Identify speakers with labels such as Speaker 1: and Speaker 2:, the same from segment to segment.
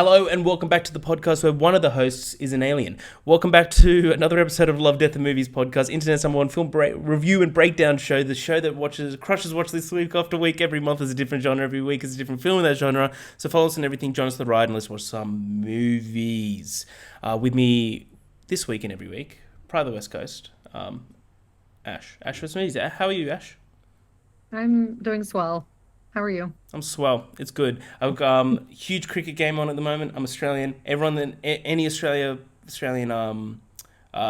Speaker 1: Hello and welcome back to the podcast where one of the hosts is an alien. Welcome back to another episode of Love, Death and Movies podcast, internet's number one film review and breakdown show, the show that crushes watch this week after week. Every month is a different genre, every week is a different film in that genre. So follow us on everything, join us for the ride, and let's watch some movies. With me this week and every week, part of the West Coast, Ash. Ash, what's movies? How are you, Ash?
Speaker 2: I'm doing swell. How are you?
Speaker 1: I'm swell. It's good. I've got huge cricket game on at the moment. I'm Australian. Everyone, any Australian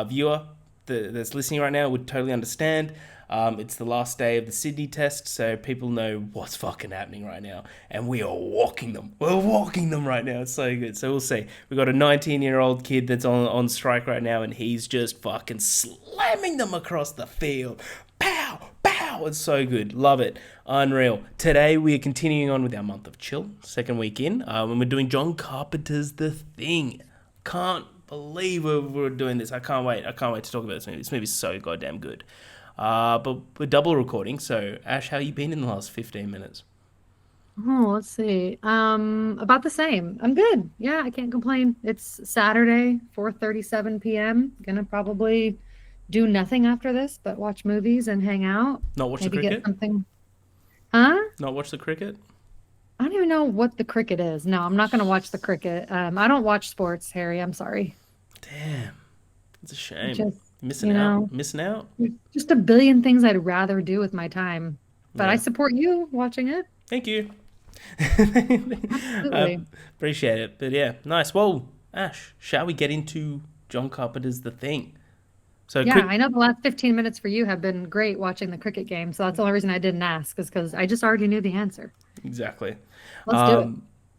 Speaker 1: viewer that's listening right now would totally understand. It's the last day of the Sydney Test, so people know what's fucking happening right now, and we are walking them. We're walking them right now. It's so good. So we'll see. We've got a 19-year-old kid that's on strike right now, and he's just fucking slamming them across the field. Pow! Pow! It's so good. Love it. Unreal. Today we are continuing on with our month of chill, second week in, and we're doing John Carpenter's The Thing. Can't believe we're doing this. I can't wait. I can't wait to talk about this movie. This movie's so goddamn good. But we're double recording, so Ash, how you been in the last 15 minutes?
Speaker 2: Oh, let's see. About the same. I'm good. Yeah, I can't complain. It's Saturday, 4:37 p.m. Gonna probably do nothing after this but watch movies and hang out.
Speaker 1: Not watch the
Speaker 2: Maybe get
Speaker 1: cricket?
Speaker 2: something. Huh?
Speaker 1: Not watch the cricket?
Speaker 2: I don't even know what the cricket is. No, I'm not gonna watch the cricket. I don't watch sports, Harry. I'm sorry.
Speaker 1: Damn. It's a shame.
Speaker 2: Just,
Speaker 1: Missing
Speaker 2: you
Speaker 1: out.
Speaker 2: know,
Speaker 1: Missing out?
Speaker 2: there's just a billion things I'd rather do with my time. But I
Speaker 1: Yeah.
Speaker 2: support you watching it.
Speaker 1: Thank you.
Speaker 2: Absolutely.
Speaker 1: Appreciate it. But yeah, nice. Well, Ash, shall we get into John Carpenter's The Thing? So
Speaker 2: Yeah,
Speaker 1: quick.
Speaker 2: I know the last 15 minutes for you have been great watching the cricket game. So that's the only reason I didn't ask, is because I just already knew the answer.
Speaker 1: Exactly.
Speaker 2: Let's do it.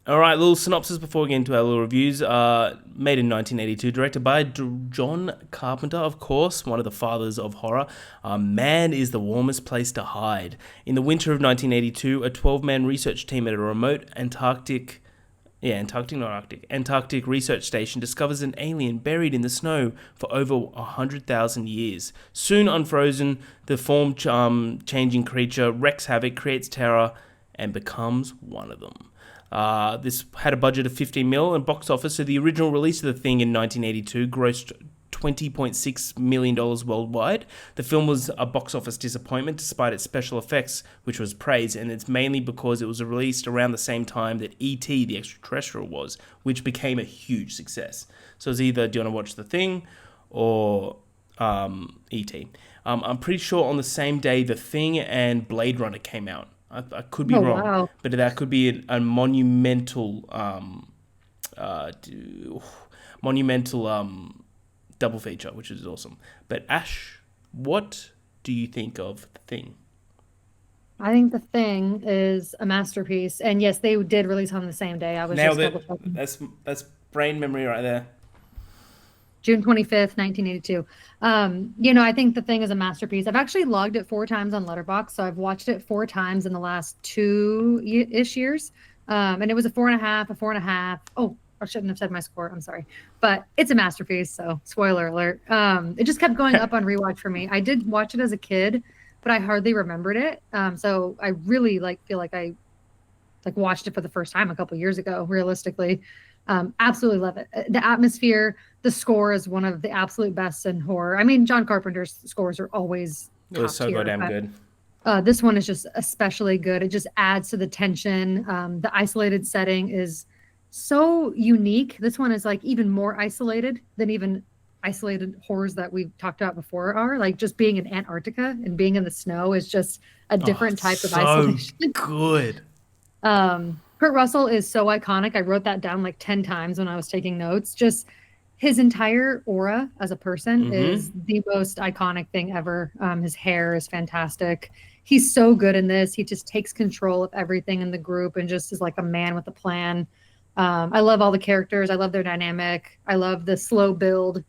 Speaker 1: All right, little synopsis before we get into our little reviews. Made in 1982, directed by John Carpenter, of course, one of the fathers of horror. Man is the warmest place to hide. In the winter of 1982, a 12-man research team at a remote Antarctic research station discovers an alien buried in the snow for over 100,000 years. Soon unfrozen, the form-changing creature wreaks havoc, creates terror, and becomes one of them. This had a budget of 15 mil and box office, so the original release of The Thing in 1982 grossed $20.6 million worldwide. The film was a box office disappointment despite its special effects, which was praised, and it's mainly because it was released around the same time that E.T. the Extraterrestrial was, which became a huge success. So it's either do you want to watch The Thing or E.T. I'm pretty sure on the same day The Thing and Blade Runner came out. I could be
Speaker 2: Oh,
Speaker 1: wrong,
Speaker 2: wow.
Speaker 1: but that could be a monumental, double feature, which is awesome. But Ash, what do you think of The Thing?
Speaker 2: I think The Thing is a masterpiece. And yes, they did release on the same day. I was
Speaker 1: Nailed
Speaker 2: just
Speaker 1: it.
Speaker 2: double checking.
Speaker 1: That's brain memory right there.
Speaker 2: June 25th, 1982. I think The Thing is a masterpiece. I've actually logged it 4 times on Letterboxd, so I've watched it 4 times in the last 2-ish years. And it was a 4.5, a 4.5. Oh, I shouldn't have said my score. I'm sorry. But it's a masterpiece, so spoiler alert. It just kept going up on rewatch for me. I did watch it as a kid, but I hardly remembered it. So I really feel like I watched it for the first time a couple years ago, realistically. Absolutely love it. The atmosphere, the score is one of the absolute best in horror. I mean, John Carpenter's scores are always
Speaker 1: It was
Speaker 2: top
Speaker 1: so
Speaker 2: tier,
Speaker 1: goddamn
Speaker 2: but
Speaker 1: good.
Speaker 2: this one is just especially good. It just adds to the tension. The isolated setting is so unique. This one is even more isolated than even isolated horrors that we've talked about before are. Like just being in Antarctica and being in the snow is just a
Speaker 1: Oh,
Speaker 2: different type of
Speaker 1: so
Speaker 2: isolation.
Speaker 1: good.
Speaker 2: Kurt Russell is so iconic. I wrote that down 10 times when I was taking notes. Just his entire aura as a person
Speaker 1: Mm-hmm.
Speaker 2: is the most iconic thing ever. His hair is fantastic. He's so good in this. He just takes control of everything in the group and just is like a man with a plan. I love all the characters. I love their dynamic. I love the slow build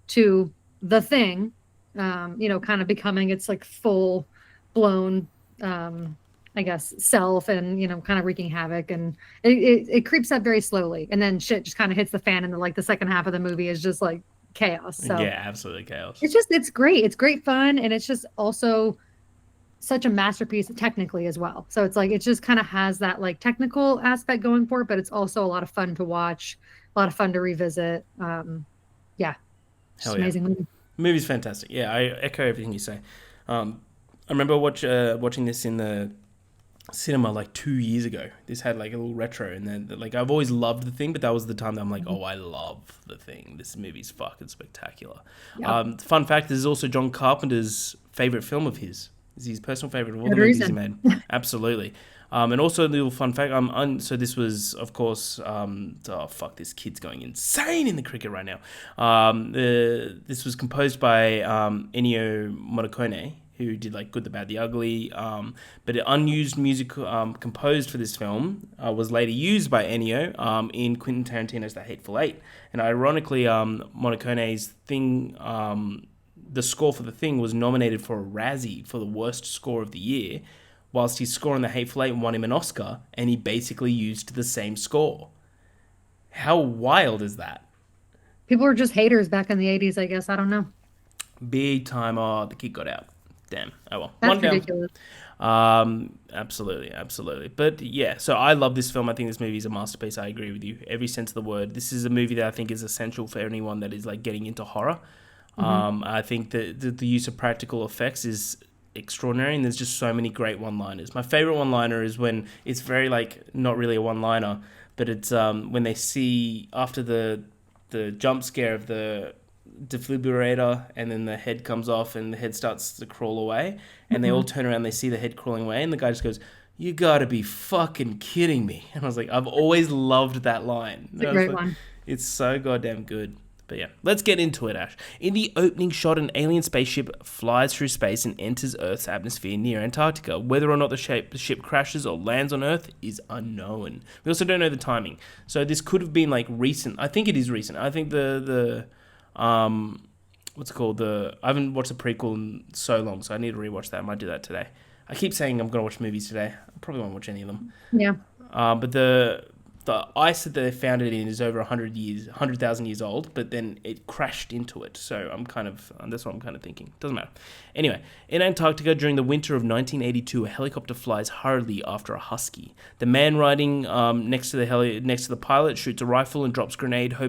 Speaker 2: to the thing, kind of becoming its full blown, I guess, self and, kind of wreaking havoc. And it creeps up very slowly. And then shit just kind of hits the fan. And the second half of the movie is just chaos. So
Speaker 1: Yeah, absolutely chaos.
Speaker 2: it's great. It's great fun. And it's just also such a masterpiece technically as well. So it's like it just kind of has that like technical aspect going for it, but it's also a lot of fun to watch, a lot of fun to revisit. Yeah, just
Speaker 1: Hell yeah.
Speaker 2: amazing movie.
Speaker 1: Movie's fantastic. Yeah, I echo everything you say. I remember watching this in the cinema like 2 years ago. This had like a little retro, and then like I've always loved The Thing, but that was the time that I'm like,
Speaker 2: Mhm.
Speaker 1: oh, I love The Thing. This movie's fucking spectacular.
Speaker 2: Yep.
Speaker 1: Fun fact: this is also John Carpenter's favorite film of his. It's his personal favorite of all the
Speaker 2: Good
Speaker 1: movies he
Speaker 2: reason.
Speaker 1: made. Absolutely. And also a little fun fact. So this was, of course, oh fuck, this kid's going insane in the cricket right now. This was composed by Ennio Morricone, who did like Good, the Bad, the Ugly. But unused music composed for this film was later used by Ennio in Quentin Tarantino's The Hateful Eight. And ironically, Morricone's Thing, the score for The Thing was nominated for a Razzie for the worst score of the year, whilst his score on The Hateful Eight won him an Oscar, and he basically used the same score. How wild is that?
Speaker 2: People were just haters back in the 80s, I guess. I don't know.
Speaker 1: Big time. Oh, the kid got out. Damn. Oh well. One
Speaker 2: That's
Speaker 1: down.
Speaker 2: ridiculous.
Speaker 1: Absolutely, absolutely. But yeah, so I love this film. I think this movie is a masterpiece. I agree with you, every sense of the word. This is a movie that I think is essential for anyone that is like getting into horror.
Speaker 2: Hmm.
Speaker 1: I think that the use of practical effects is extraordinary, and there's just so many great one-liners. My favorite one-liner is when it's very like not really a one-liner, but it's when they see after the jump scare of the defibrillator, and then the head comes off and the head starts to crawl away, and they all
Speaker 2: Hmm.
Speaker 1: turn around, they see the head crawling away, and the guy just goes, "You gotta be fucking kidding me." And I was like, I've always loved that line.
Speaker 2: It's
Speaker 1: And
Speaker 2: a
Speaker 1: I was
Speaker 2: great
Speaker 1: like,
Speaker 2: one.
Speaker 1: it's so goddamn good. But yeah, let's get into it, Ash. In the opening shot, an alien spaceship flies through space and enters Earth's atmosphere near Antarctica. Whether or not the ship crashes or lands on Earth is unknown. We also don't know the timing. So this could have been like recent. I think it is recent. I think what's it called? I haven't watched the prequel in so long, so I need to rewatch that. I might do that today. I keep saying I'm going to watch movies today. I probably won't watch any of them.
Speaker 2: Yeah.
Speaker 1: But the ice that they found it in is over 100,000 years old, but then it crashed into it. So that's what I'm kind of thinking. Doesn't matter. Anyway, in Antarctica during the winter of 1982, a helicopter flies hurriedly after a husky. The man riding next to the pilot shoots a rifle and drops grenades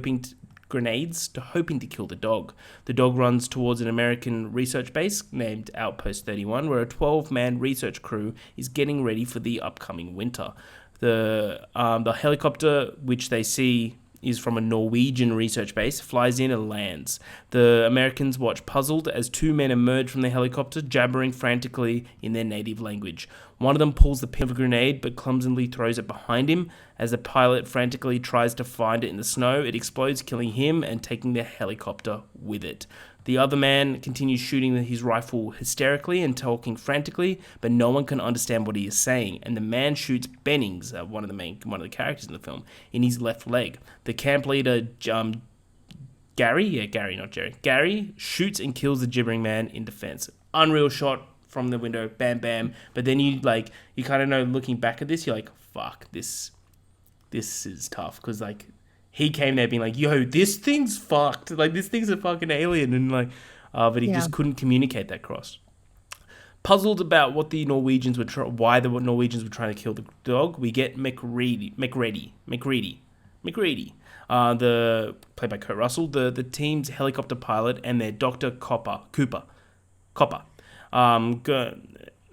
Speaker 1: hoping to kill the dog. The dog runs towards an American research base named Outpost 31, where a 12-man research crew is getting ready for the upcoming winter. The helicopter, which they see is from a Norwegian research base, flies in and lands. The Americans watch puzzled as two men emerge from the helicopter, jabbering frantically in their native language. One of them pulls the pin of a grenade but clumsily throws it behind him. As the pilot frantically tries to find it in the snow, it explodes, killing him and taking the helicopter with it. The other man continues shooting his rifle hysterically and talking frantically, but no one can understand what he is saying. And the man shoots Bennings, one of the characters in the film, in his left leg. The camp leader, Gary shoots and kills the gibbering man in defense. Unreal shot from the window, bam, bam. But then you kind of know, looking back at this, you're like, fuck, this is tough, because like he came there being like, yo, this thing's fucked. Like, this thing's a fucking alien. And like, but he
Speaker 2: Yeah.
Speaker 1: just couldn't communicate that cross. Puzzled about what the Norwegians why the Norwegians were trying to kill the dog, we get McReady, the played by Kurt Russell, the team's helicopter pilot, and their Doctor Copper.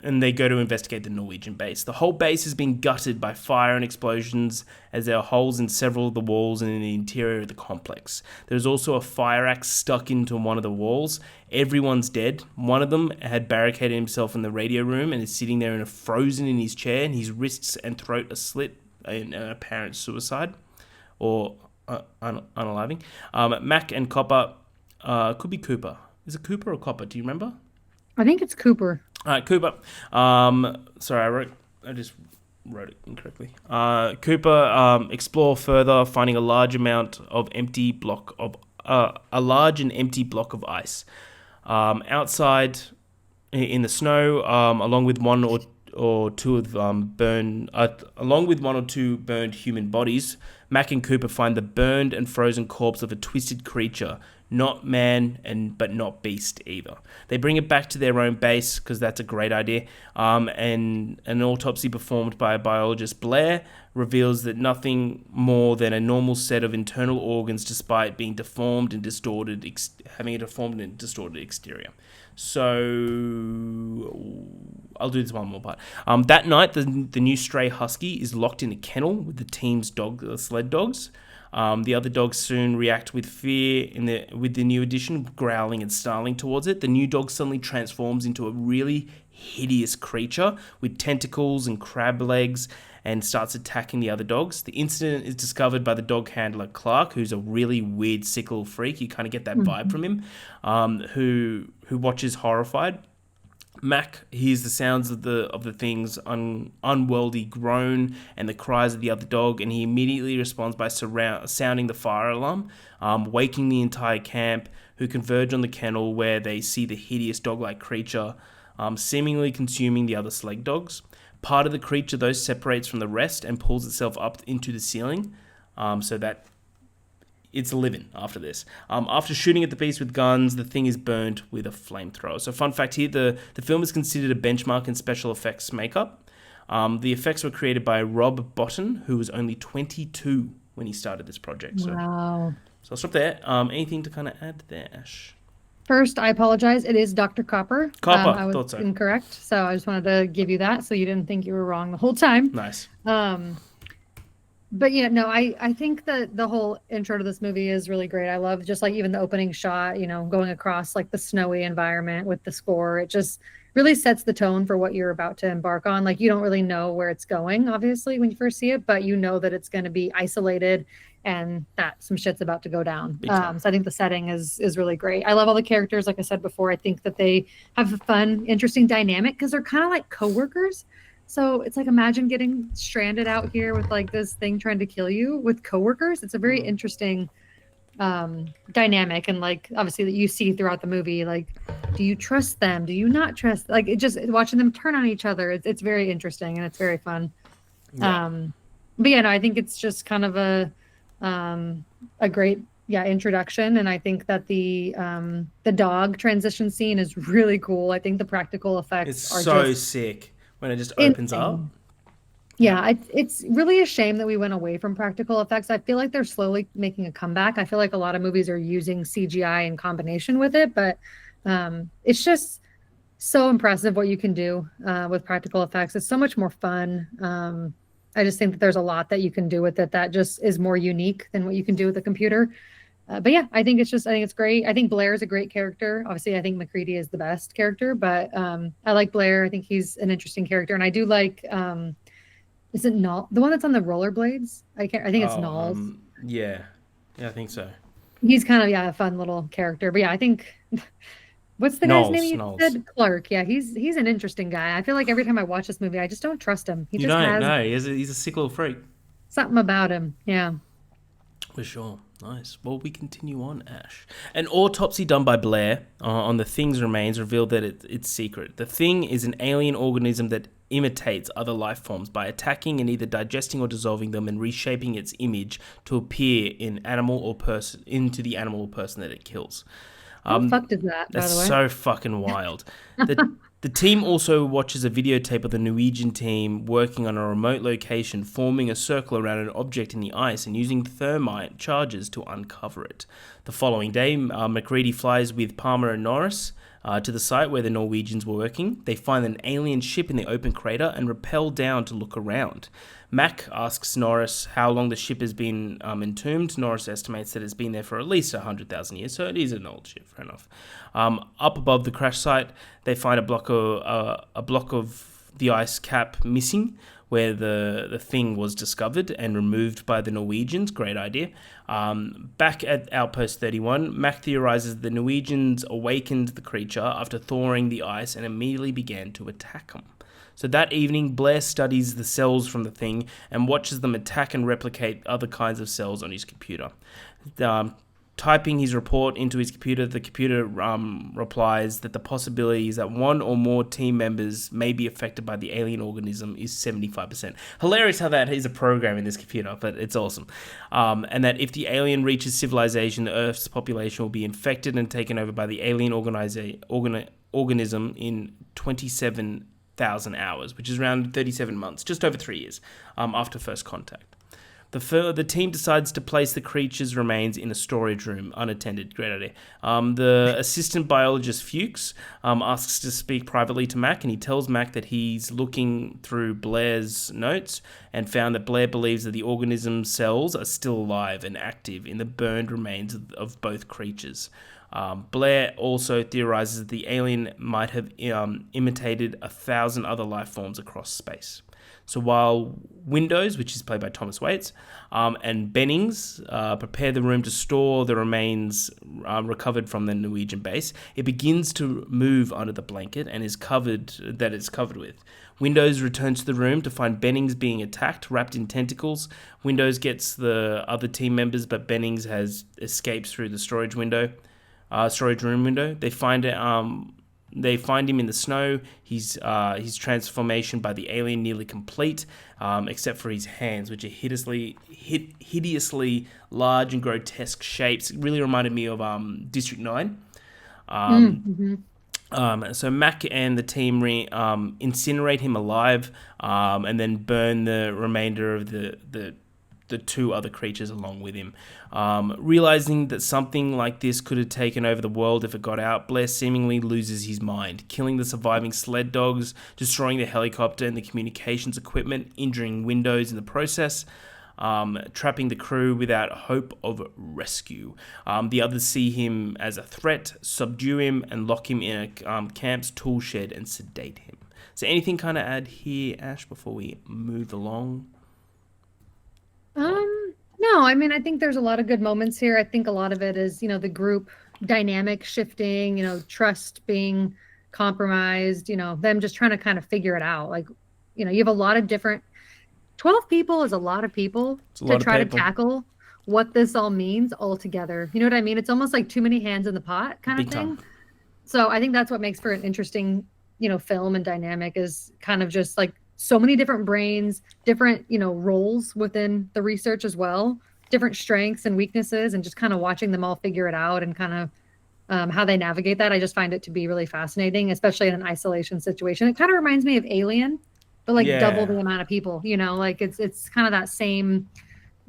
Speaker 1: And they go to investigate the Norwegian base. The whole base has been gutted by fire and explosions, as there are holes in several of the walls and in the interior of the complex. There's also a fire axe stuck into one of the walls. Everyone's dead. One of them had barricaded himself in the radio room and is sitting there frozen in his chair, and his wrists and throat are slit in apparent suicide or unaliving. Mac and Copper, could be Cooper. Is it Cooper or Copper? Do you remember?
Speaker 2: I think it's Cooper.
Speaker 1: All right, Cooper. Sorry, I just wrote it incorrectly. Cooper explore further, finding a large and empty block of ice. Outside in the snow, along with one or two burned human bodies, Mac and Cooper find the burned and frozen corpse of a twisted creature, not man but not beast either. They bring it back to their own base because that's a great idea. And an autopsy performed by biologist Blair reveals that nothing more than a normal set of internal organs, despite being deformed and distorted, having a deformed and distorted exterior. So I'll do this one more part. That night, the new stray husky is locked in a kennel with the team's sled dogs. The other dogs soon react with fear with the new addition, growling and snarling towards it. The new dog suddenly transforms into a really hideous creature with tentacles and crab legs and starts attacking the other dogs. The incident is discovered by the dog handler Clark, who's a really weird, sick little freak. You kind of get that vibe from him, who watches horrified. Mac hears the sounds of the thing's unworldly groan and the cries of the other dog, and he immediately responds by sounding the fire alarm, waking the entire camp, who converge on the kennel where they see the hideous dog-like creature seemingly consuming the other sled dogs. Part of the creature, though, separates from the rest and pulls itself up into the ceiling, so that it's living after this. After shooting at the beast with guns, the thing is burned with a flamethrower. So fun fact here, the film is considered a benchmark in special effects makeup. The effects were created by Rob Botton, who was only 22 when he started this project.
Speaker 2: Wow.
Speaker 1: So I'll stop there. Anything to kind of add there, Ash?
Speaker 2: First, I apologize. It is Dr. Copper. I was
Speaker 1: thought so.
Speaker 2: Incorrect. So I just wanted to give you that so you didn't think you were wrong the whole time.
Speaker 1: Nice.
Speaker 2: But yeah, no, I think that the whole intro to this movie is really great. I love just like even the opening shot, going across like the snowy environment with the score. It just really sets the tone for what you're about to embark on. Like you don't really know where it's going, obviously, when you first see it, but you know that it's going to be isolated and that some shit's about to go down. So I think the setting is really great. I love all the characters. Like I said before, I think that they have a fun, interesting dynamic because they're kind of like coworkers. So it's like, imagine getting stranded out here with like this thing trying to kill you with coworkers. It's a very interesting dynamic. And like, obviously that you see throughout the movie, like, do you trust them? Do you not trust? Like it just watching them turn on each other. It's very interesting and it's very fun. Yeah. But yeah, no, I think it's just kind of a great introduction, and I think that the dog transition scene is really cool. I think the practical effects are
Speaker 1: so sick when it just opens up.
Speaker 2: Yeah, it's really a shame that we went away from practical effects. I feel like they're slowly making a comeback. I feel like a lot of movies are using CGI in combination with it, but it's just so impressive what you can do with practical effects. It's so much more fun. I just think that there's a lot that you can do with it that just is more unique than what you can do with a computer. But yeah, I think it's great. I think Blair is a great character. Obviously, I think McCready is the best character, but I like Blair. I think he's an interesting character. And I do like, is it Null? The one that's on the rollerblades? I think it's Knowles.
Speaker 1: Yeah, I think so.
Speaker 2: He's kind of, a fun little character. But yeah, I think... What's the guy's name you said? Clark. Yeah, he's an interesting guy. I feel like every time I watch this movie, I just don't trust him.
Speaker 1: He's a sick little freak.
Speaker 2: Something about him, yeah.
Speaker 1: For sure. Nice. Well, we continue on, Ash. An autopsy done by Blair on the Thing's remains revealed that it's secret. The Thing is an alien organism that imitates other life forms by attacking and either digesting or dissolving them and reshaping its image to appear in into the animal or person that it kills.
Speaker 2: How fucked is that, by the way?
Speaker 1: That's so fucking wild. The team also watches a videotape of the Norwegian team working on a remote location, forming a circle around an object in the ice and using thermite charges to uncover it. The following day, McCready flies with Palmer and Norris to the site where the Norwegians were working. They find an alien ship in the open crater and rappel down to look around. Mac asks Norris how long the ship has been entombed. Norris estimates that it's been there for at least 100,000 years, so it is an old ship, fair enough. Up above the crash site, they find a block of the ice cap missing, where the thing was discovered and removed by the Norwegians. Great idea. Back at Outpost 31, Mac theorizes the Norwegians awakened the creature after thawing the ice and immediately began to attack them. So that evening, Blair studies the cells from the Thing and watches them attack and replicate other kinds of cells on his computer. Typing his report into his computer, the computer replies that the possibility is that one or more team members may be affected by the alien organism is 75%. Hilarious how that is a program in this computer, but it's awesome. And that if the alien reaches civilization, the Earth's population will be infected and taken over by the alien organism in 27,000 hours, which is around 37 months, just over 3 years after first contact. The team decides to place the creature's remains in a storage room, unattended. Great idea. The assistant biologist Fuchs asks to speak privately to Mac, and he tells Mac that he's looking through Blair's notes and found that Blair believes that the organism cells are still alive and active in the burned remains of both creatures. Blair also theorizes that the alien might have imitated 1,000 other life forms across space. So while Windows, which is played by Thomas Waits, and Bennings prepare the room to store the remains recovered from the Norwegian base, it begins to move under the blanket and is covered with. Windows returns to the room to find Bennings being attacked, wrapped in tentacles. Windows gets the other team members, but Bennings has escaped through the storage room window. They find him in the snow. His transformation by the alien nearly complete, except for his hands, which are hideously large and grotesque shapes. It really reminded me of District 9. So Mac and the team incinerate him alive, and then burn the remainder of the two other creatures along with him. Realizing that something like this could have taken over the world if it got out, Blair seemingly loses his mind, killing the surviving sled dogs, destroying the helicopter and the communications equipment, injuring Windows in the process, trapping the crew without hope of rescue. The others see him as a threat, subdue him, and lock him in a camp's tool shed and sedate him. So anything kind of add here, Ash, before we move along?
Speaker 2: No, I mean, I think there's a lot of good moments here. I think a lot of it is, the group dynamic shifting, trust being compromised, them just trying to kind of figure it out. Like, you have a lot of 12 people is a lot of people to try to tackle what this all means all together. You know what I mean? It's almost like too many hands in the pot kind of thing. So I think that's what makes for an interesting, film and dynamic, is kind of just like so many different brains, different, roles within the research as well, different strengths and weaknesses, and just kind of watching them all figure it out and kind of how they navigate that. I just find it to be really fascinating, especially in an isolation situation. It kind of reminds me of Alien, but like double the amount of people, like it's kind of that same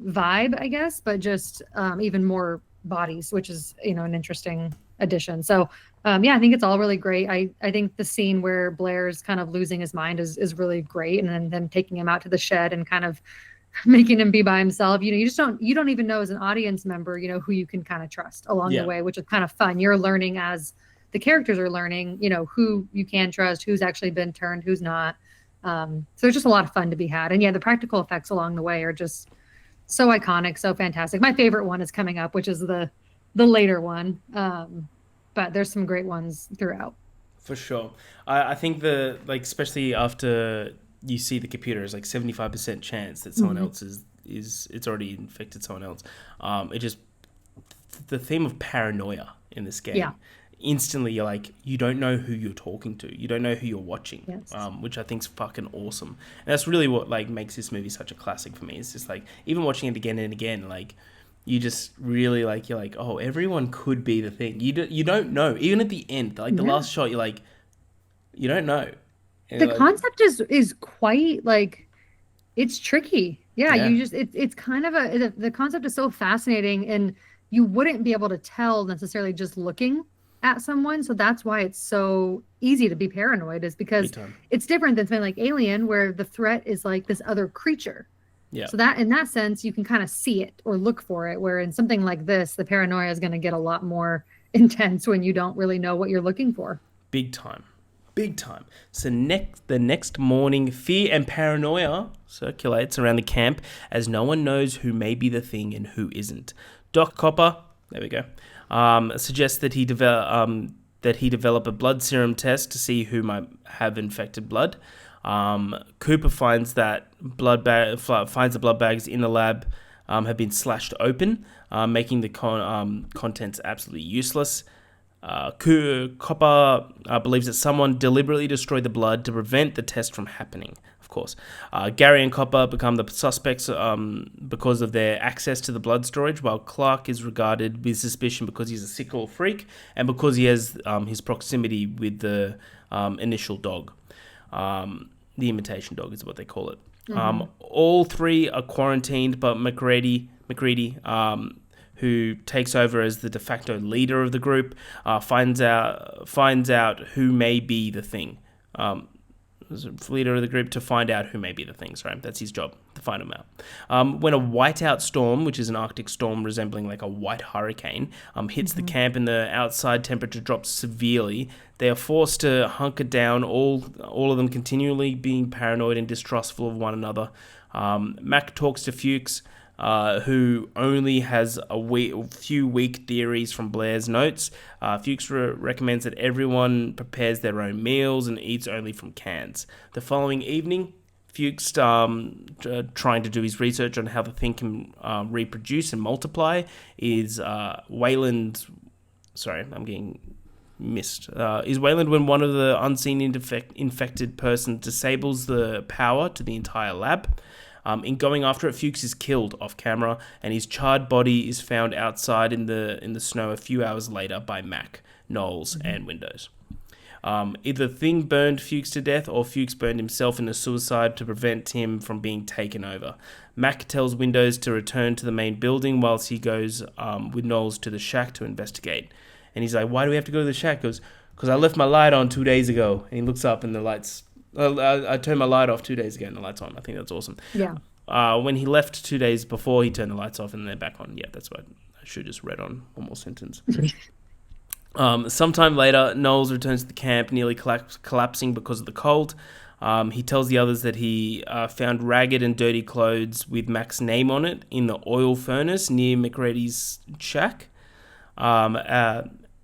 Speaker 2: vibe, I guess, but just even more bodies, which is, an interesting addition. So I think it's all really great. I think the scene where Blair's kind of losing his mind is really great. And then them taking him out to the shed and kind of making him be by himself. You don't even know as an audience member, who you can kind of trust along the way, which is kind of fun. You're learning as the characters are learning, who you can trust, who's actually been turned, who's not. So there's just a lot of fun to be had. And the practical effects along the way are just so iconic, so fantastic. My favorite one is coming up, which is the later one. But there's some great ones throughout.
Speaker 1: For sure. I think especially after you see the computer, is like 75% chance that someone else is it's already infected someone else. It just, the theme of paranoia in this game. Yeah. Instantly you're like, you don't know who you're talking to. You don't know who you're watching. Yes. Which I think's fucking awesome. And that's really what makes this movie such a classic for me. It's just even watching it again and again, you just really you're like, oh, everyone could be the thing. You don't know. Even at the end, the last shot, you're like, you don't know. And
Speaker 2: the concept is quite it's tricky. Yeah. You just, it's kind of the concept is so fascinating, and you wouldn't be able to tell necessarily just looking at someone. So that's why it's so easy to be paranoid, is because it's different than something like Alien, where the threat is like this other creature. Yeah. So that in that sense, you can kind of see it or look for it, where in something like this, the paranoia is going to get a lot more intense when you don't really know what you're looking for.
Speaker 1: Big time. So the next morning, fear and paranoia circulates around the camp as no one knows who may be the thing and who isn't. Doc Copper, there we go, suggests that he develop a blood serum test to see who might have infected blood. Cooper finds the blood bags in the lab, have been slashed open, making the contents absolutely useless. Copper believes that someone deliberately destroyed the blood to prevent the test from happening, of course. Gary and Copper become the suspects because of their access to the blood storage, while Clark is regarded with suspicion because he's a sickle freak and because he has his proximity with the initial dog. The imitation dog is what they call it. All three are quarantined, but McCready, who takes over as the de facto leader of the group, finds out who may be the thing. Leader of the group to find out who may be the thing. Sorry, that's his job, to find them out. When a whiteout storm, which is an Arctic storm resembling like a white hurricane, hits the camp and the outside temperature drops severely, they are forced to hunker down, all of them continually being paranoid and distrustful of one another. Mac talks to Fuchs, who only has a few weak theories from Blair's notes. Fuchs recommends that everyone prepares their own meals and eats only from cans. The following evening, Fuchs, trying to do his research on how the thing can reproduce and multiply, is Wayland. Sorry, I'm getting missed. Is Wayland when one of the unseen infected persons disables the power to the entire lab. In going after it, Fuchs is killed off camera, and his charred body is found outside in the snow a few hours later by Mac, Knowles, and Windows. Either the thing burned Fuchs to death, or Fuchs burned himself in a suicide to prevent him from being taken over. Mac tells Windows to return to the main building whilst he goes with Knowles to the shack to investigate. And he's like, "Why do we have to go to the shack?" He goes, "Because I left my light on 2 days ago." And he looks up and the lights... I turned my light off 2 days ago and the light's on. I think that's awesome.
Speaker 2: Yeah.
Speaker 1: When he left 2 days before, he turned the lights off and they're back on. Yeah, that's what I should have just read on one more sentence. Sometime later, Knowles returns to the camp, nearly collapsing because of the cold. He tells the others that he found ragged and dirty clothes with Mac's name on it in the oil furnace near McReady's shack.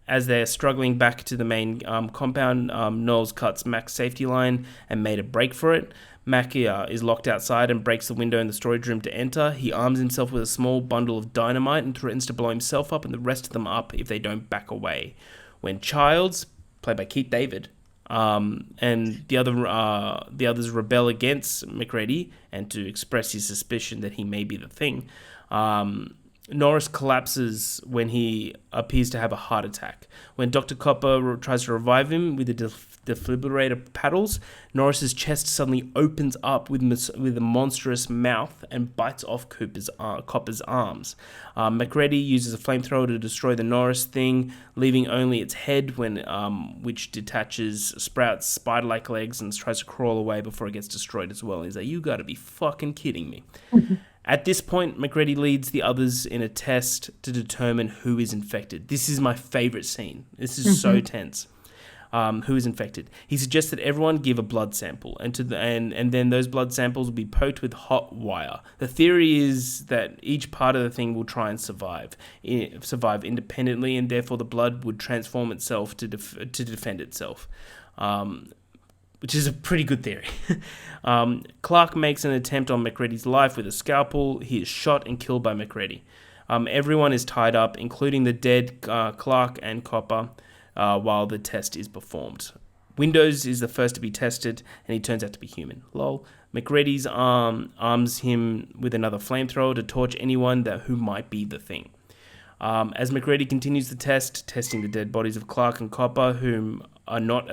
Speaker 1: As they're struggling back to the main compound, Knowles cuts Mac's safety line and made a break for it. Mac is locked outside and breaks the window in the storage room to enter. He arms himself with a small bundle of dynamite and threatens to blow himself up and the rest of them up if they don't back away. When Childs, played by Keith David, and the others rebel against McReady and to express his suspicion that he may be the thing, Norris collapses when he appears to have a heart attack. When Dr. Copper tries to revive him with the defibrillator paddles, Norris's chest suddenly opens up with a monstrous mouth and bites off Copper's arms. McReady uses a flamethrower to destroy the Norris thing, leaving only its head, which detaches, sprouts spider-like legs, and tries to crawl away before it gets destroyed as well. He's like, "You gotta be fucking kidding me." At this point, McReady leads the others in a test to determine who is infected. This is my favorite scene. This is so tense. Who is infected? He suggests that everyone give a blood sample, and then those blood samples will be poked with hot wire. The theory is that each part of the thing will try and survive independently, and therefore the blood would transform itself to defend itself. Which is a pretty good theory. Clark makes an attempt on McReady's life with a scalpel. He is shot and killed by McReady. Everyone is tied up, including the dead Clark and Copper, while the test is performed. Windows is the first to be tested, and he turns out to be human. Lol. McReady's arms him with another flamethrower to torch anyone who might be the thing. As McReady continues the test, testing the dead bodies of Clark and Copper, whom are not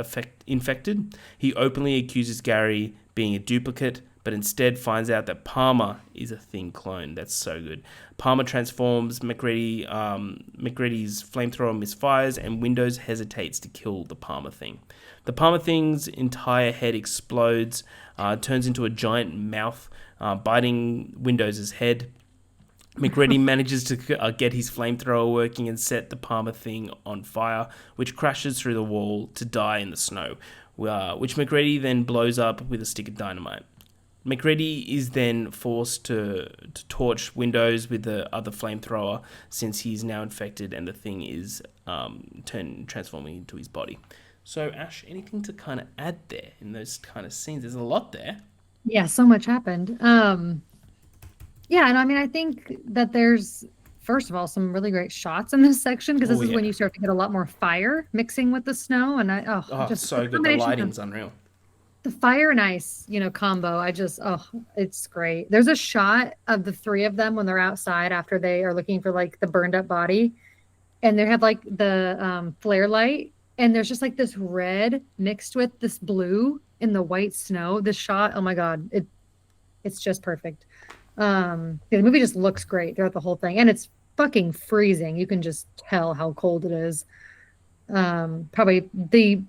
Speaker 1: infected, he openly accuses Gary being a duplicate, but instead finds out that Palmer is a thing clone. That's so good. Palmer transforms McReady's flamethrower misfires, and Windows hesitates to kill the Palmer thing. The Palmer thing's entire head explodes, turns into a giant mouth, biting Windows' head. McReady manages to get his flamethrower working and set the Palmer thing on fire, which crashes through the wall to die in the snow, which McReady then blows up with a stick of dynamite. McReady is then forced to torch Windows with the other flamethrower since he's now infected and the thing is transforming into his body. So, Ash, anything to kind of add there in those kind of scenes? There's a lot there.
Speaker 2: Yeah, so much happened. Yeah, and I mean, I think that there's first of all some really great shots in this section because this
Speaker 1: Oh
Speaker 2: is when
Speaker 1: yeah.
Speaker 2: you start to get a lot more fire mixing with the snow, and
Speaker 1: Oh,
Speaker 2: just the
Speaker 1: so good. The
Speaker 2: combination of
Speaker 1: lighting's unreal.
Speaker 2: the fire and ice, combo. It's great. There's a shot of the three of them when they're outside after they are looking for like the burned up body, and they have like the flare light, and there's just like this red mixed with this blue in the white snow. This shot, oh my god, it's just perfect. Yeah, the movie just looks great throughout the whole thing, and it's fucking freezing. You can just tell how cold it is. Probably the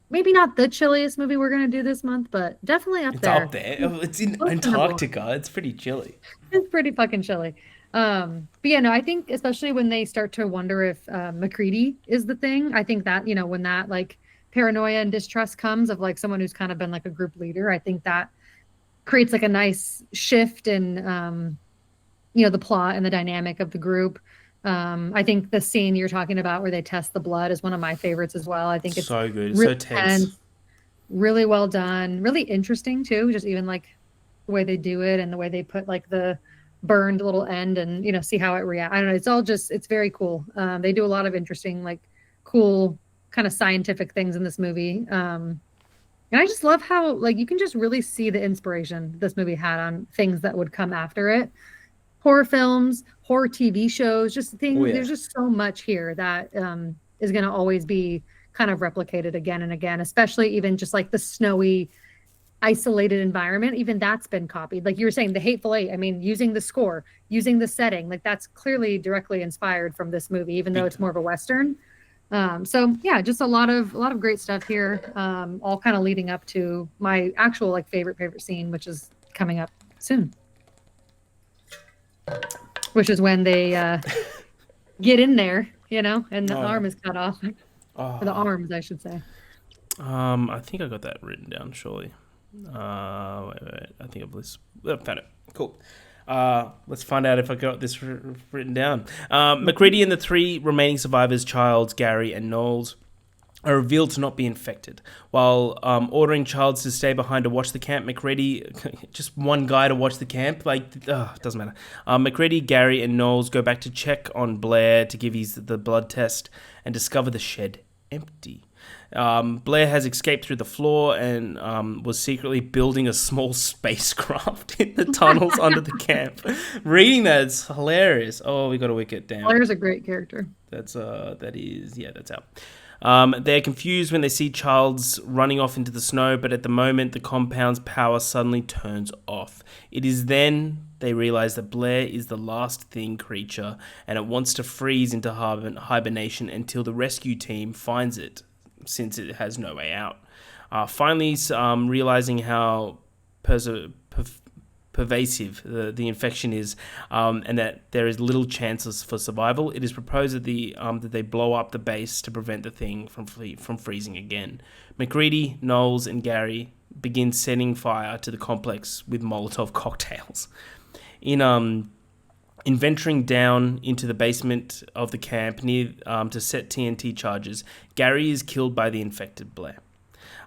Speaker 2: maybe not the chilliest movie we're gonna do this month, but definitely up
Speaker 1: It's up
Speaker 2: there.
Speaker 1: there. Oh, it's in
Speaker 2: Close to number one.
Speaker 1: Antarctica. It's pretty chilly.
Speaker 2: It's pretty fucking chilly. But yeah, no, I think especially when they start to wonder if McCready is the thing, I think that, when that like paranoia and distrust comes of like someone who's kind of been like a group leader, I think that creates like a nice shift in the plot and the dynamic of the group. I think the scene you're talking about where they test the blood is one of my favorites as well. I think it's
Speaker 1: So good. It's
Speaker 2: really
Speaker 1: so tense.
Speaker 2: tense, really well done, really interesting too. Just even like the way they do it and the way they put like the burned little end and see how it reacts. I don't know. It's all just it's very cool. They do a lot of interesting like cool kind of scientific things in this movie. And I just love how like you can just really see the inspiration this movie had on things that would come after it. Horror films, horror TV shows, just
Speaker 1: Oh
Speaker 2: things.
Speaker 1: yeah.
Speaker 2: There's just so much here that is going to always be kind of replicated again and again, especially even just like the snowy, isolated environment. Even that's been copied. Like you were saying, the Hateful Eight. I mean, using the score, using the setting, like that's clearly directly inspired from this movie, even though
Speaker 1: Big
Speaker 2: it's more
Speaker 1: time.
Speaker 2: of a Western. So yeah, just a lot of great stuff here. All kind of leading up to my actual like favorite scene, which is coming up soon, which is when they get in there, and the
Speaker 1: Oh yeah.
Speaker 2: arm is cut off, or the
Speaker 1: Oh.
Speaker 2: arms, I should say.
Speaker 1: I think I got that written down. Surely. Wait. I think I've found it. Cool. Let's find out if I got this written down. McCready and the three remaining survivors, Childs, Gary, and Knowles, are revealed to not be infected. While ordering Childs to stay behind to watch the camp, McCready, just one guy to watch the camp, doesn't matter. McCready, Gary, and Knowles go back to check on Blair to give the blood test and discover the shed empty. Blair has escaped through the floor and was secretly building a small spacecraft in the tunnels under the camp. Reading that is hilarious. Oh, we got to wick it down.
Speaker 2: Blair's a great character.
Speaker 1: That's out. They're confused when they see Childs running off into the snow, but at the moment the compound's power suddenly turns off. It is then they realize that Blair is the last thing creature, and it wants to freeze into hibernation until the rescue team finds it, since it has no way out. Finally, realizing how pervasive the infection is, and that there is little chances for survival, it is proposed that they blow up the base to prevent the thing from freezing again. McCready, Knowles, and Gary begin setting fire to the complex with Molotov cocktails. In venturing down into the basement of the camp near to set TNT charges, Gary is killed by the infected Blair.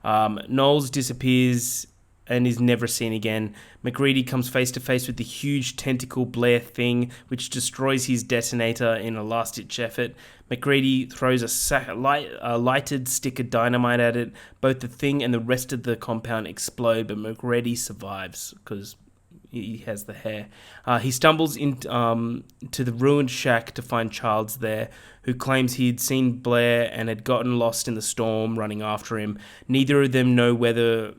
Speaker 1: Knowles disappears and is never seen again. McCready comes face to face with the huge tentacle Blair thing, which destroys his detonator in a last-ditch effort. McCready throws a lighted stick of dynamite at it. Both the thing and the rest of the compound explode, but McCready survives because he has the hair. He stumbles to the ruined shack to find Childs there, who claims he'd seen Blair and had gotten lost in the storm running after him. Neither of them know whether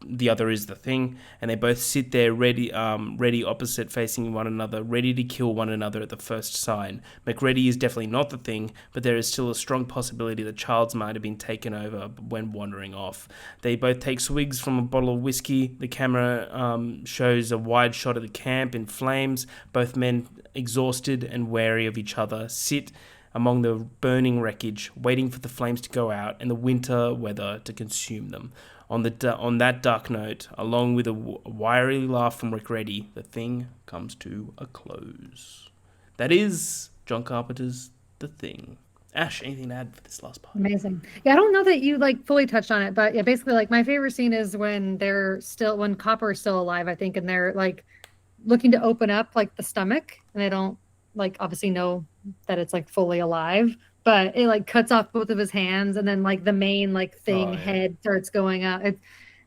Speaker 1: the other is the thing, and they both sit there ready opposite facing one another, ready to kill one another at the first sign. McCready is definitely not the thing, but there is still a strong possibility that Childs might have been taken over when wandering off. They both take swigs from a bottle of whiskey. The camera shows a wide shot of the camp in flames. Both men, exhausted and wary of each other, sit among the burning wreckage, waiting for the flames to go out and the winter weather to consume them. On that dark note, along with a wiry laugh from McCready, the thing comes to a close. That is John Carpenter's The Thing. Ash, anything to add for this last part?
Speaker 2: Amazing. Yeah, I don't know that you like fully touched on it, but yeah, basically like my favorite scene is when Copper is still alive, I think, and they're like looking to open up like the stomach, and they don't like obviously know that it's like fully alive, but it like cuts off both of his hands, and then like the main like thing
Speaker 1: Oh yeah.
Speaker 2: head starts going up. It's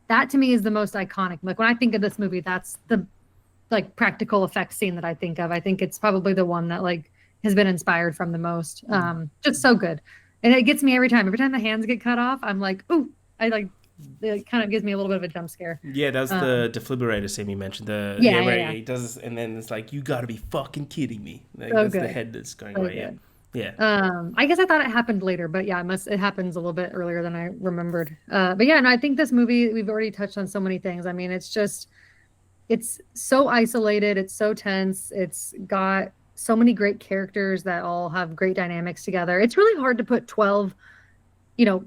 Speaker 2: that to me is the most iconic. Like when I think of this movie, that's the like practical effects scene that I think of. I think it's probably the one that like has been inspired from the most. Just so good. And it gets me every time. Every time the hands get cut off, I'm like, ooh, I like it kind of gives me a little bit of a jump scare.
Speaker 1: Yeah, that's
Speaker 2: Um,
Speaker 1: the defibrillator scene you mentioned. The
Speaker 2: yeah,
Speaker 1: yeah,
Speaker 2: yeah,
Speaker 1: where
Speaker 2: yeah.
Speaker 1: he does this, and then it's like, you got to be fucking kidding me. Like
Speaker 2: So
Speaker 1: that's the
Speaker 2: good.
Speaker 1: head that's going
Speaker 2: So
Speaker 1: away. Yeah,
Speaker 2: good.
Speaker 1: yeah.
Speaker 2: I guess I thought it happened later, but yeah, it happens a little bit earlier than I remembered. But yeah, and I think this movie, we've already touched on so many things. I mean, it's so isolated, it's so tense, it's got so many great characters that all have great dynamics together. It's really hard to put 12, you know,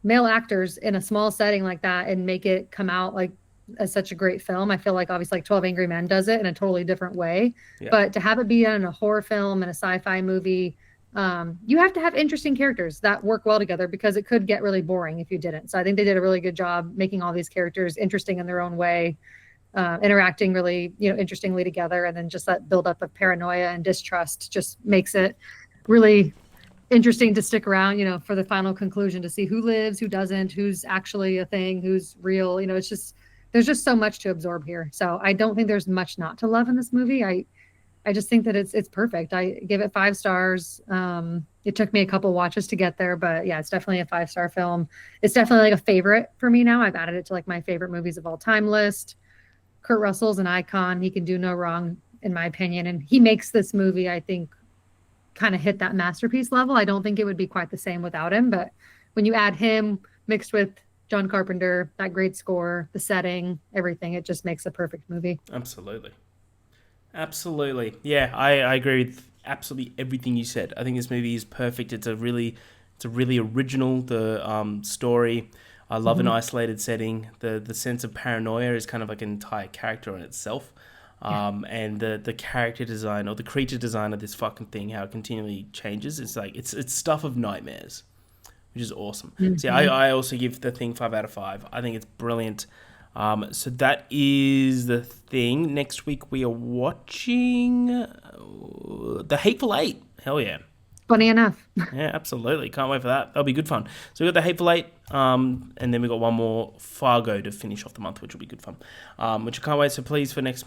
Speaker 2: male actors in a small setting like that and make it come out like as such a great film. I feel like obviously like 12 Angry Men does it in a totally different way,
Speaker 1: Yeah.
Speaker 2: but to have it be in a horror film and a sci-fi movie, you have to have interesting characters that work well together because it could get really boring if you didn't. So I think they did a really good job making all these characters interesting in their own way, interacting really, interestingly together, and then just that buildup of paranoia and distrust just makes it really interesting to stick around, for the final conclusion to see who lives, who doesn't, who's actually a thing, who's real. It's just there's just so much to absorb here. So I don't think there's much not to love in this movie. I just think that it's perfect. I give it 5 stars. It took me a couple watches to get there, but yeah, it's definitely a 5-star film. It's definitely like a favorite for me now. I've added it to like my favorite movies of all time list. Kurt Russell's an icon. He can do no wrong, in my opinion. And he makes this movie, I think, kind of hit that masterpiece level. I don't think it would be quite the same without him. But when you add him mixed with John Carpenter, that great score, the setting, everything, it just makes a perfect movie.
Speaker 1: Absolutely. Absolutely. Yeah, I agree with absolutely everything you said. I think this movie is perfect. It's a really original the story. I love an
Speaker 2: Mhm.
Speaker 1: isolated setting. The sense of paranoia is kind of like an entire character in itself.
Speaker 2: Yeah.
Speaker 1: And the character design or the creature design of this fucking thing, how it continually changes, it's like it's stuff of nightmares, which is awesome. See,
Speaker 2: Mhm.
Speaker 1: I also give the thing 5 out of 5. I think it's brilliant. So that is the thing. Next week we are watching The Hateful Eight. Hell yeah.
Speaker 2: Funny enough.
Speaker 1: Yeah, absolutely. Can't wait for that. That'll be good fun. So we got The Hateful Eight, and then we got one more, Fargo, to finish off the month, which will be good fun. Which I can't wait. So please, for next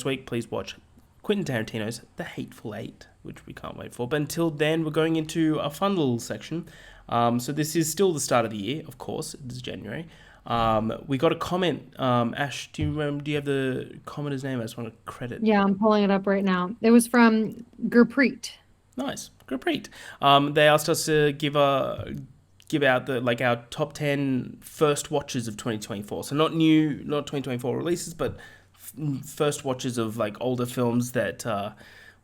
Speaker 1: week, please watch Quentin Tarantino's The Hateful Eight, which we can't wait for. But until then, we're going into a fun little section. So this is still the start of the year, of course. It is January. We got a comment. Ash, do you have the commenter's name? I just want to credit.
Speaker 2: Yeah, I'm pulling it up right now. It was from Gurpreet.
Speaker 1: Nice, great. They asked us to give out the like our top 10 first watches of 2024. So not 2024 releases, but first watches of like older films that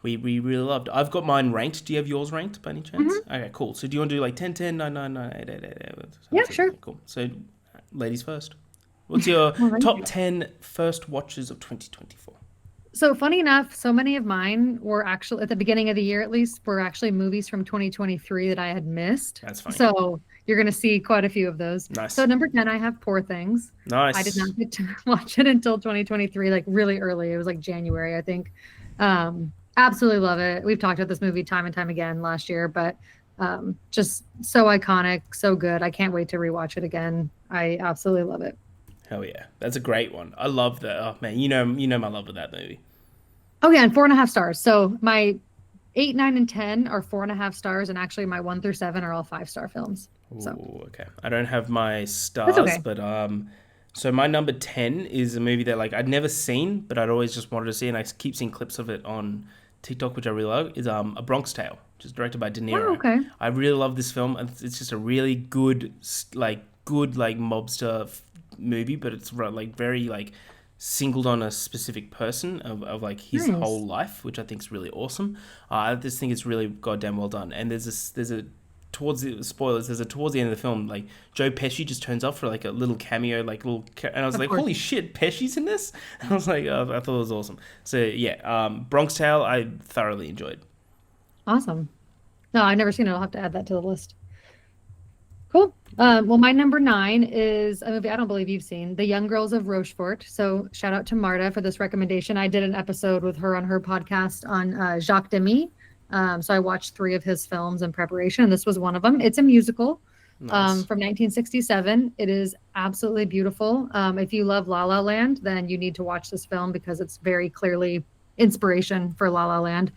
Speaker 1: we really loved. I've got mine ranked. Do you have yours ranked by any chance?
Speaker 2: Hmm.
Speaker 1: Okay, cool. So do you want to do like 10, 10, 9, 9, 9, 8, 8, 8, 8?
Speaker 2: Yeah, sure.
Speaker 1: Cool. So ladies first. What's your
Speaker 2: All right.
Speaker 1: top 10 first watches of 2024?
Speaker 2: So funny enough, so many of mine were actually at the beginning of the year, at least, were actually movies from 2023 that I had missed.
Speaker 1: That's funny.
Speaker 2: So you're going to see quite a few of those. So
Speaker 1: Nice.
Speaker 2: number 10, I have Poor Things. I did
Speaker 1: Nice.
Speaker 2: not get to watch it until 2023, like really early. It was like January, I think. Absolutely love it. We've talked about this movie time and time again last year, but just so iconic, so good. I can't wait to rewatch it again. I absolutely love it.
Speaker 1: Hell yeah, that's a great one. I love that. Oh man, you know my love of that movie.
Speaker 2: Oh yeah, and 4.5 stars. So my 8, 9, and 10 are 4.5 stars, and actually my 1 through 7 are all 5-star films. So
Speaker 1: Ooh, okay. I don't have my
Speaker 2: that's
Speaker 1: stars,
Speaker 2: okay.
Speaker 1: but so my number 10 is a movie that like I'd never seen, but I'd always just wanted to see, and I keep seeing clips of it on TikTok, which I really love. Is A Bronx Tale, which is directed by De
Speaker 2: Oh,
Speaker 1: Niro.
Speaker 2: okay.
Speaker 1: I really love this film. It's just a really good mobster movie, but it's like very like singled on a specific person of like his
Speaker 2: Nice.
Speaker 1: whole life, which I think is really awesome. I just think it's really goddamn well done. And there's a towards the spoilers, towards the end of the film, like Joe Pesci just turns up for like a little cameo, and I was
Speaker 2: Of
Speaker 1: like,
Speaker 2: course.
Speaker 1: holy shit, Pesci's in this. And I was like, oh, I thought it was awesome. So yeah, Bronx Tale, I thoroughly enjoyed.
Speaker 2: Awesome. No, I've never seen it. I'll have to add that to the list. Cool. Well, my number nine is a movie I don't believe you've seen, The Young Girls of Rochefort. So shout out to Marta for this recommendation. I did an episode with her on her podcast on Jacques Demy. So I watched three of his films in preparation, and this was one of them. It's a musical
Speaker 1: Nice.
Speaker 2: from 1967. It is absolutely beautiful. If you love La La Land, then you need to watch this film because it's very clearly inspiration for La La Land.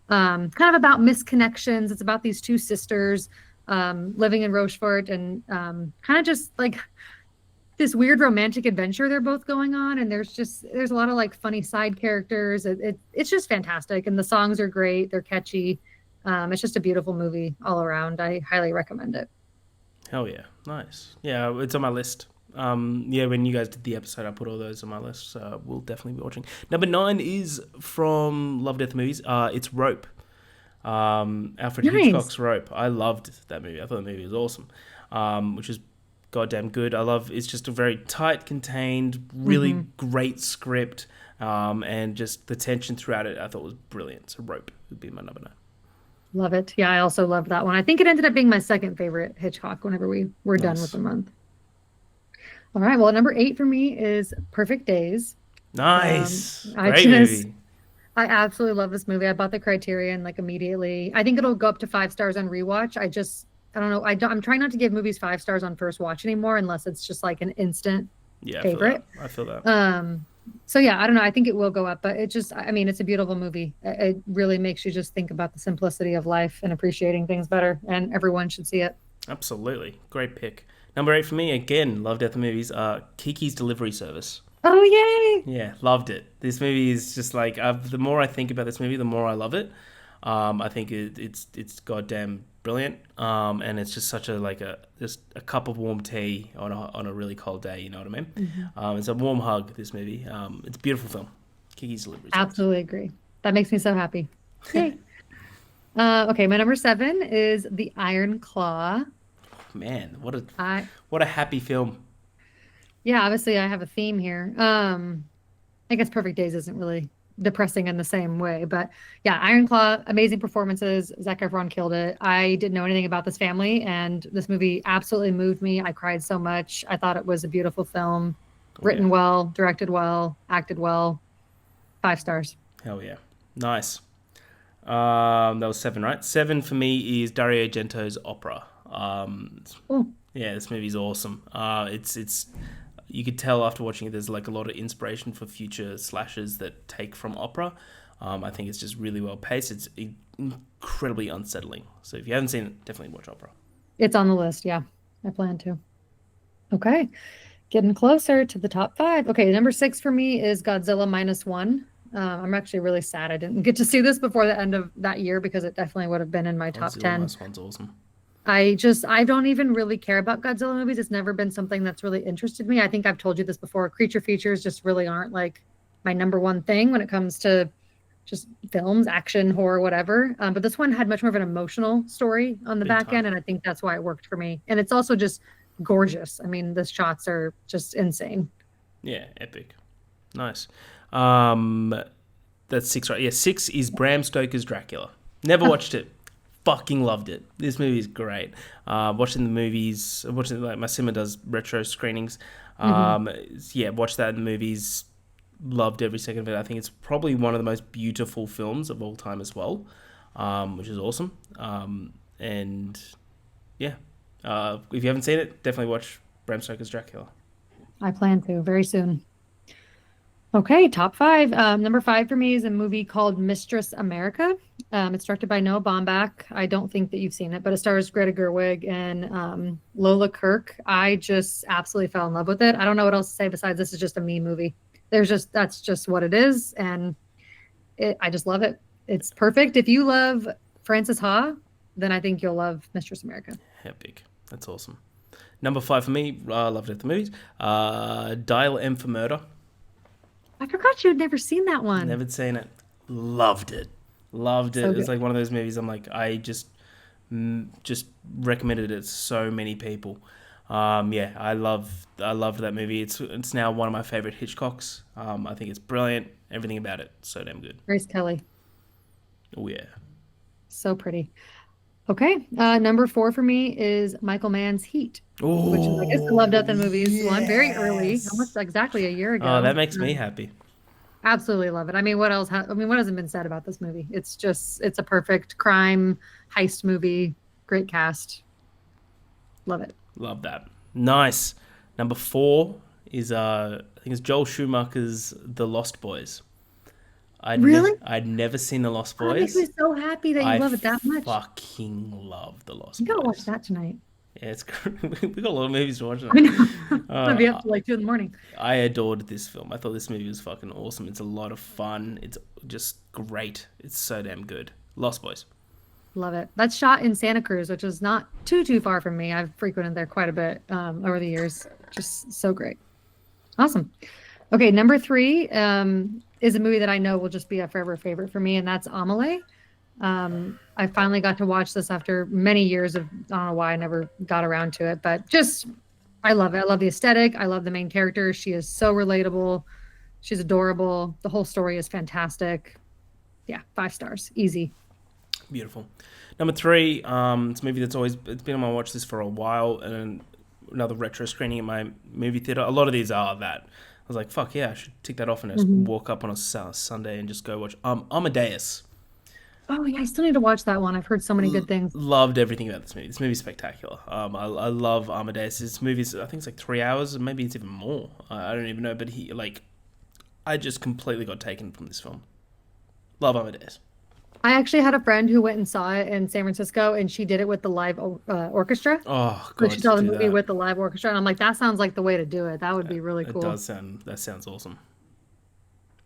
Speaker 2: Kind of about misconnections. It's about these two sisters living in Rochefort and kind of just like this weird romantic adventure they're both going on. And there's a lot of like funny side characters. It's just fantastic. And the songs are great. They're catchy. It's just a beautiful movie all around. I highly recommend it.
Speaker 1: Hell yeah. Nice. Yeah, it's on my list. Yeah, when you guys did the episode, I put all those on my list. So we'll definitely be watching. Number 9 is from Love Death Movies. It's Rope. Alfred
Speaker 2: Nice.
Speaker 1: Hitchcock's Rope. I loved that movie. I thought the movie was awesome, which is goddamn good. I love it's just a very tight, contained, really
Speaker 2: Hmm.
Speaker 1: great script, and just the tension throughout it I thought was brilliant. So Rope would be my number 9.
Speaker 2: Love it. Yeah, I also loved that one. I think it ended up being my second favorite Hitchcock whenever we were done with
Speaker 1: Nice.
Speaker 2: the month. All right. Well, number eight for me is Perfect Days.
Speaker 1: Nice.
Speaker 2: I
Speaker 1: Great
Speaker 2: just
Speaker 1: movie.
Speaker 2: I absolutely love this movie. I bought the Criterion like immediately. I think it'll go up to 5 stars on rewatch. I don't know. I'm trying not to give movies 5 stars on first watch anymore unless it's just like an instant
Speaker 1: Yeah, I feel that.
Speaker 2: favorite.
Speaker 1: I feel that.
Speaker 2: Um, so yeah, I don't know. I think it will go up, but I mean, it's a beautiful movie. It really makes you just think about the simplicity of life and appreciating things better, and everyone should see it.
Speaker 1: Absolutely. Great pick. Number 8 for me, again, Love Death Movies, Kiki's Delivery Service.
Speaker 2: Oh, yay!
Speaker 1: Yeah, loved it. This movie is just like the more I think about this movie, the more I love it. I think it's goddamn brilliant, and it's just such a like a just a cup of warm tea on a really cold day. You know what I mean?
Speaker 2: Mhm.
Speaker 1: It's a warm hug. This movie. It's a beautiful film. Kiki's Delivery Service.
Speaker 2: Absolutely agree. That makes me so happy. Yay. Okay, my number seven is The Iron Claw.
Speaker 1: Man,
Speaker 2: I
Speaker 1: what a happy film.
Speaker 2: Yeah, obviously I have a theme here. I guess Perfect Days isn't really depressing in the same way, but yeah, Iron Claw, amazing performances. Zac Efron killed it. I didn't know anything about this family, and this movie absolutely moved me. I cried so much. I thought it was a beautiful film,
Speaker 1: Oh yeah,
Speaker 2: written well, directed well, acted well. 5 stars.
Speaker 1: hell yeah, nice. That was 7, right? 7 for me is Dario Argento's Opera.
Speaker 2: Oh,
Speaker 1: Yeah, this movie's awesome. It's you could tell after watching it, there's like a lot of inspiration for future slashes that take from opera. I think it's just really well paced. It's incredibly unsettling. So if you haven't seen it, definitely watch Opera.
Speaker 2: it's on the list. Yeah, I plan to. Okay, getting closer to the top five. Okay, number six for me is Godzilla minus one. I'm actually really sad I didn't get to see this before the end of that year because it definitely would have been in my top
Speaker 1: Godzilla
Speaker 2: 10.
Speaker 1: minus one's awesome.
Speaker 2: I don't even really care about Godzilla movies. It's never been something that's really interested me. I think I've told you this before. Creature features just really aren't like my number one thing when it comes to just films, action, horror, whatever. But this one had much more of an emotional story on the
Speaker 1: Big
Speaker 2: back
Speaker 1: time.
Speaker 2: end, and I think that's why it worked for me. And it's also just gorgeous. I mean, the shots are just insane.
Speaker 1: Yeah, epic. Nice. Um, that's 6, right? Yeah, 6 is Bram Stoker's Dracula. Never
Speaker 2: Oh,
Speaker 1: watched it. Fucking loved it. This movie is great. Watching the movies, watching like my cinema does retro screenings.
Speaker 2: mhm.
Speaker 1: Um, yeah, watched that in the movies. Loved every second of it. I think it's probably one of the most beautiful films of all time as well, which is awesome. And yeah, if you haven't seen it, definitely watch Bram Stoker's Dracula.
Speaker 2: I plan to very soon. Okay, top five. Number five for me is a movie called Mistress America. It's directed by Noah Baumbach. I don't think that you've seen it, but it stars Greta Gerwig and Lola Kirk. I just absolutely fell in love with it. I don't know what else to say besides this is just a me movie. That's just what it is, and I just love it. It's perfect. If you love Frances Ha, then I think you'll love Mistress America.
Speaker 1: Epic. That's awesome. Number 5 for me, loved it at the movies. Dial M for Murder.
Speaker 2: I forgot you had never seen that one.
Speaker 1: Never seen it. Loved it. Loved it.
Speaker 2: So
Speaker 1: It's
Speaker 2: good.
Speaker 1: like one of those movies. I'm like, I just recommended it to so many people. Yeah, I loved that movie. It's now one of my favorite Hitchcocks. I think it's brilliant. Everything about it, so damn good.
Speaker 2: Grace Kelly,
Speaker 1: Oh yeah,
Speaker 2: so pretty. Okay. Number four for me is Michael Mann's Heat, which is, I guess, the Love,
Speaker 1: Oh,
Speaker 2: Death, and Movies one. Very early, almost
Speaker 1: yes.
Speaker 2: exactly a year
Speaker 1: Oh,
Speaker 2: ago.
Speaker 1: that makes me happy.
Speaker 2: Absolutely love it. I mean, what else? I mean, what hasn't been said about this movie? It's a perfect crime heist movie. Great cast. Love it.
Speaker 1: Love that. Nice. Number four is I think it's Joel Schumacher's The Lost Boys.
Speaker 2: Really?
Speaker 1: I'd never seen The Lost
Speaker 2: Oh, that makes me
Speaker 1: Boys.
Speaker 2: so happy that you
Speaker 1: I
Speaker 2: love it that much.
Speaker 1: fucking love The Lost
Speaker 2: You gotta watch
Speaker 1: Boys.
Speaker 2: that tonight.
Speaker 1: Yeah, it's we got a lot of movies to watch
Speaker 2: I
Speaker 1: tonight.
Speaker 2: know. I'll be up
Speaker 1: Uh,
Speaker 2: till like 2 in the morning.
Speaker 1: I adored this film. I thought this movie was fucking awesome. It's a lot of fun. It's just great. It's so damn good. Lost Boys.
Speaker 2: Love it. That's shot in Santa Cruz, which is not too far from me. I've frequented there quite a bit over the years. Just so great. Awesome. Okay, number three is a movie that I know will just be a forever favorite for me, and that's Amelie. I finally got to watch this after many years of, I don't know why I never got around to it, but just I love it. I love the aesthetic. I love the main character. She is so relatable. She's adorable. The whole story is fantastic. Yeah, 5 stars. Easy.
Speaker 1: Beautiful. Number three, it's a movie that's always it's been on my watch list for a while, and another retro screening at my movie theater. A lot of these are that. I was like, fuck yeah, I should tick that off and just
Speaker 2: Mhm.
Speaker 1: walk up on a Sunday and just go watch Amadeus.
Speaker 2: Oh yeah, I still need to watch that one. I've heard so many good things.
Speaker 1: Loved everything about this movie. This movie's spectacular. I love Amadeus. This movie's I think it's like 3 hours, maybe it's even more. I don't even know, but I just completely got taken from this film. Love Amadeus.
Speaker 2: I actually had a friend who went and saw it in San Francisco, and she did it with the live orchestra.
Speaker 1: Oh
Speaker 2: So
Speaker 1: god,
Speaker 2: she
Speaker 1: to
Speaker 2: saw the
Speaker 1: do
Speaker 2: movie
Speaker 1: that.
Speaker 2: with the live orchestra, and I'm like, that sounds like the way to do it. That would be really
Speaker 1: It
Speaker 2: cool.
Speaker 1: does sound that sounds awesome.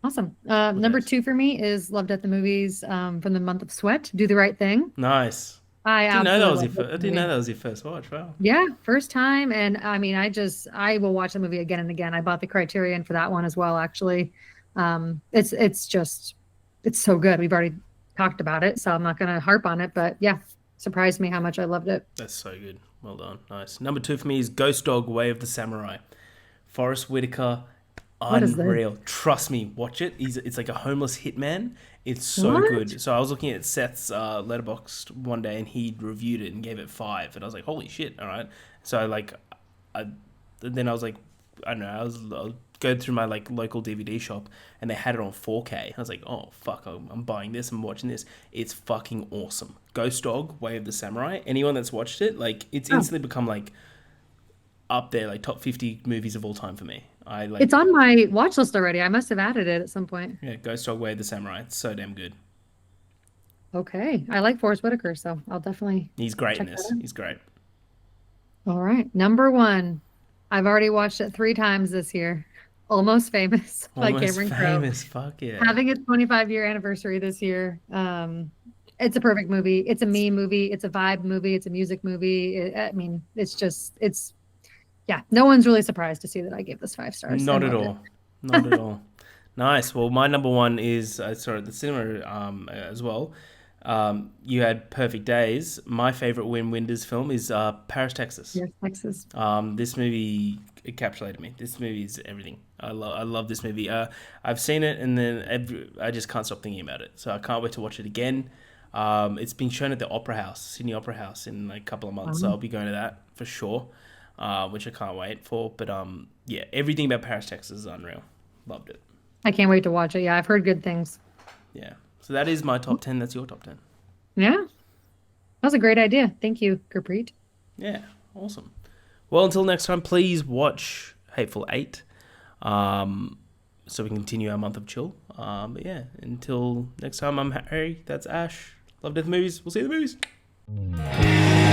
Speaker 2: Awesome. Number
Speaker 1: Amadeus.
Speaker 2: two for me is Loved at the Movies from the month of Sweat. Do the Right Thing.
Speaker 1: Nice.
Speaker 2: I
Speaker 1: Didn't know that
Speaker 2: absolutely
Speaker 1: was
Speaker 2: love this
Speaker 1: I didn't know
Speaker 2: movie.
Speaker 1: that was your first watch. Wow.
Speaker 2: Yeah, first time, and I mean, I will watch the movie again and again. I bought the Criterion for that one as well, actually. It's just it's so good. We've already talked about it, so I'm not going to harp on it, but yeah, surprised me how much I loved it.
Speaker 1: That's so good. Well done. Nice. Number two for me is Ghost Dog: Way of the Samurai. Forrest Whitaker,
Speaker 2: What is this?
Speaker 1: unreal. Trust me, watch it. It's like a homeless hitman. It's so
Speaker 2: What?
Speaker 1: good. So I was looking at Seth's letterboxd one day, and he reviewed it and gave it 5, and I was like, holy shit! All right. So I then I was like, I don't know. I'll go through my like local DVD shop, and they had it on 4K. I was like, oh fuck, I'm buying this. I'm watching this. It's fucking awesome. Ghost Dog: Way of the Samurai. Anyone that's watched it, like, it's
Speaker 2: Oh,
Speaker 1: instantly become like up there, like top 50 movies of all time for me. I like,
Speaker 2: it's on my watch list already. I must have added it at some point.
Speaker 1: yeah, Ghost Dog: Way of the Samurai. It's so damn good.
Speaker 2: Okay, I like Forrest Whitaker, so I'll definitely
Speaker 1: He's great in
Speaker 2: check that
Speaker 1: this.
Speaker 2: out.
Speaker 1: He's great.
Speaker 2: All right, number one. I've already watched it 3 times this year. Almost Famous by
Speaker 1: Almost
Speaker 2: Cameron Crowe.
Speaker 1: famous. Fuck yeah.
Speaker 2: Having its 25-year anniversary this year. It's a perfect movie. It's a meme movie. It's a vibe movie. It's a music movie. I mean, it's yeah. No one's really surprised to see that I gave this 5 stars
Speaker 1: Not
Speaker 2: and
Speaker 1: at
Speaker 2: loved it.
Speaker 1: all. Not at all. Nice. Well, my number one is sorry, the cinema as well. You had Perfect Days. My favorite Wim Wenders film is Paris, Texas.
Speaker 2: Yes, Texas.
Speaker 1: This movie encapsulated me. This movie is everything. I love this movie. I've seen it, and then I just can't stop thinking about it. So I can't wait to watch it again. It's been shown at the Opera House, Sydney Opera House, in like a couple of months. So I'll be going to that for sure, which I can't wait for. But yeah, everything about Paris, Texas is unreal. Loved it.
Speaker 2: I can't wait to watch it. Yeah, I've heard good things.
Speaker 1: Yeah. So that is my top 10. That's your top 10.
Speaker 2: Yeah, that was a great idea. Thank you, Gurpreet.
Speaker 1: Yeah. Awesome. Well, until next time, please watch Hateful Eight. So we can continue our month of chill. But yeah, until next time, I'm Harry. That's Ash. Love Death Movies. We'll see you in the movies.